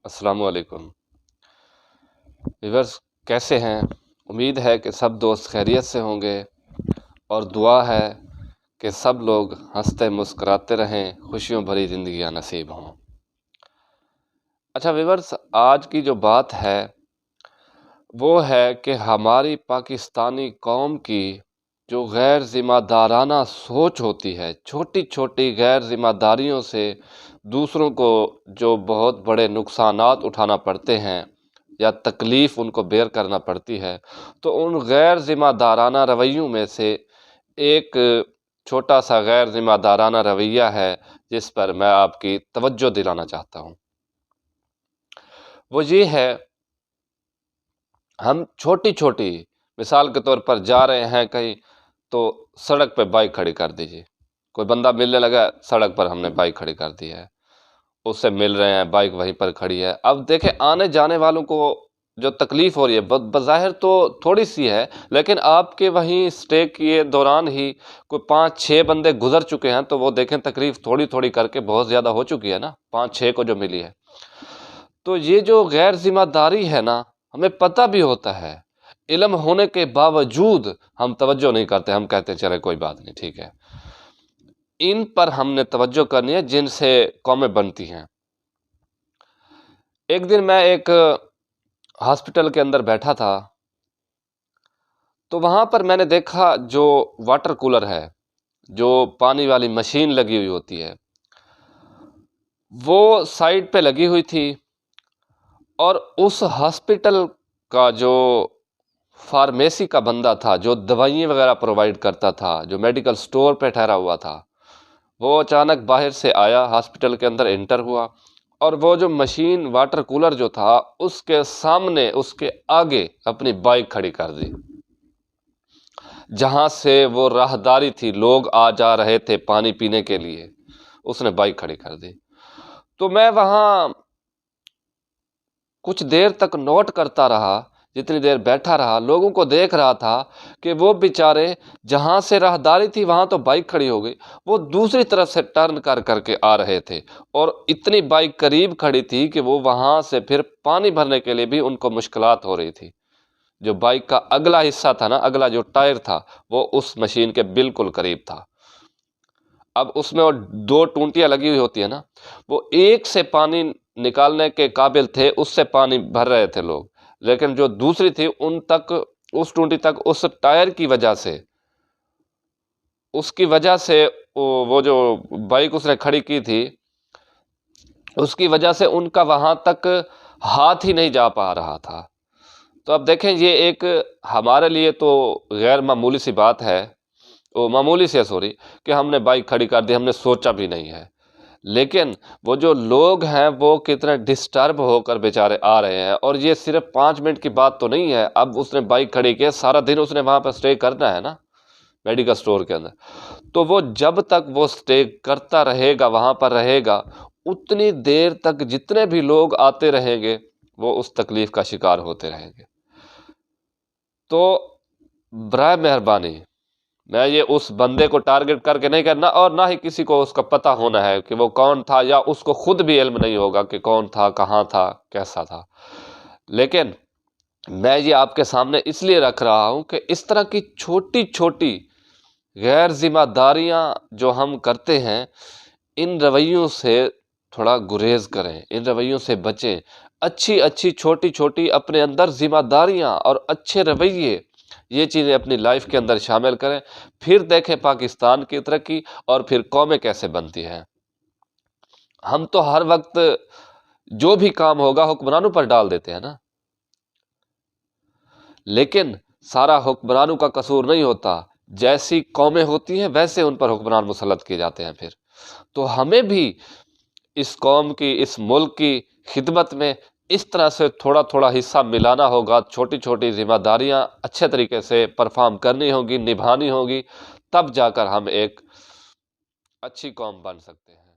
अस्सलाम वालेकुम व्यूअर्स, कैसे हैं? उम्मीद है कि सब दोस्त खैरियत से होंगे और दुआ है कि सब लोग हंसते मुस्कुराते रहें, खुशियों भरी ज़िंदगियां नसीब हों। अच्छा व्यूअर्स, आज की जो बात है वो है कि हमारी पाकिस्तानी कौम की जो गैर ज़िम्मेदाराना सोच होती है, छोटी छोटी गैर ज़िम्मेदारियों से दूसरों को जो बहुत बड़े नुकसानात उठाना पड़ते हैं या तकलीफ़ उनको बेयर करना पड़ती है, तो उन गैर ज़िम्मेदाराना रवैयों में से एक छोटा सा गैर ज़िम्मेदाराना रवैया है जिस पर मैं आपकी तवज्जो दिलाना चाहता हूँ। वो ये है, हम छोटी छोटी मिसाल के तौर पर जा रहे हैं कहीं, तो सड़क पे बाइक खड़ी कर दीजिए। कोई बंदा मिलने लगा, सड़क पर हमने बाइक खड़ी कर दी है, उससे मिल रहे हैं, बाइक वहीं पर खड़ी है। अब देखें, आने जाने वालों को जो तकलीफ़ हो रही है बज़ाहिर तो थोड़ी सी है, लेकिन आपके वहीं स्टे किए दौरान ही कोई 5-6 बंदे गुजर चुके हैं, तो वो देखें तकलीफ़ थोड़ी थोड़ी करके बहुत ज़्यादा हो चुकी है ना, 5-6 को जो मिली है। तो ये जो गैर ज़िम्मेदारी है ना, हमें पता भी होता है, इल्म होने के बावजूद हम तवज्जो नहीं करते। हम कहते हैं चले कोई बात नहीं, ठीक है। इन पर हमने तवज्जो करनी है जिनसे कौमें बनती हैं। एक दिन मैं एक हॉस्पिटल के अंदर बैठा था, तो वहाँ पर मैंने देखा जो वाटर कूलर है, जो पानी वाली मशीन लगी हुई होती है, वो साइड पे लगी हुई थी। और उस हॉस्पिटल का जो फार्मेसी का बंदा था, जो दवाइयाँ वगैरह प्रोवाइड करता था, जो मेडिकल स्टोर पे ठहरा हुआ था, वो अचानक बाहर से आया, हॉस्पिटल के अंदर एंटर हुआ और वो जो मशीन वाटर कूलर जो था, उसके सामने, उसके आगे अपनी बाइक खड़ी कर दी। जहाँ से वो राहदारी थी, लोग आ जा रहे थे पानी पीने के लिए, उसने बाइक खड़ी कर दी। तो मैं वहाँ कुछ देर तक नोट करता रहा, जितनी देर बैठा रहा, लोगों को देख रहा था कि वो बेचारे जहाँ से राहदारी थी वहाँ तो बाइक खड़ी हो गई, वो दूसरी तरफ से टर्न कर करके आ रहे थे और इतनी बाइक करीब खड़ी थी कि वो वहाँ से फिर पानी भरने के लिए भी उनको मुश्किलात हो रही थी। जो बाइक का अगला हिस्सा था ना, अगला जो टायर था, वो उस मशीन के बिल्कुल करीब था। अब उसमें वो 2 टूंटियाँ लगी हुई होती है ना, वो एक से पानी निकालने के काबिल थे, उससे पानी भर रहे थे लोग। लेकिन जो दूसरी थी उन तक, उस टूंटी तक, उस टायर की वजह से, उसकी वजह से वो जो बाइक उसने खड़ी की थी, उसकी वजह से उनका वहाँ तक हाथ ही नहीं जा पा रहा था। तो अब देखें, ये एक हमारे लिए तो गैर मामूली सी बात है, वो मामूली सी है सॉरी, कि हमने बाइक खड़ी कर दी, हमने सोचा भी नहीं है। लेकिन वो जो लोग हैं वो कितने डिस्टर्ब होकर बेचारे आ रहे हैं, और ये सिर्फ 5 मिनट की बात तो नहीं है। अब उसने बाइक खड़ी की, सारा दिन उसने वहाँ पर स्टे करना है ना, मेडिकल स्टोर के अंदर। तो वो जब तक वो स्टे करता रहेगा, वहाँ पर रहेगा, उतनी देर तक जितने भी लोग आते रहेंगे वो उस तकलीफ़ का शिकार होते रहेंगे। तो बराए मेहरबानी, मैं ये उस बंदे को टारगेट करके नहीं करना, और ना ही किसी को उसका पता होना है कि वो कौन था, या उसको खुद भी इल्म नहीं होगा कि कौन था, कहाँ था, कैसा था। लेकिन मैं ये आपके सामने इसलिए रख रहा हूँ कि इस तरह की छोटी छोटी गैर जिम्मेदारियाँ जो हम करते हैं, इन रवैयों से थोड़ा गुरेज करें, इन रवैयों से बचें। अच्छी अच्छी छोटी छोटी अपने अंदर जिम्मेदारियाँ और अच्छे रवैये, ये चीज़ें अपनी लाइफ के अंदर शामिल करें। फिर देखें पाकिस्तान की तरक्की और फिर कौमें कैसे बनती हैं। हम तो हर वक्त जो भी काम होगा हुक्मरानों पर डाल देते हैं ना, लेकिन सारा हुक्मरानों का कसूर नहीं होता। जैसी कौमें होती हैं वैसे उन पर हुक्मरान मुसल्लत किए जाते हैं। फिर तो हमें भी इस कौम की, इस मुल्क की खिदमत में इस तरह से थोड़ा थोड़ा हिस्सा मिलाना होगा। छोटी छोटी जिम्मेदारियां अच्छे तरीके से परफॉर्म करनी होगी, निभानी होगी, तब जाकर हम एक अच्छी कौम बन सकते हैं।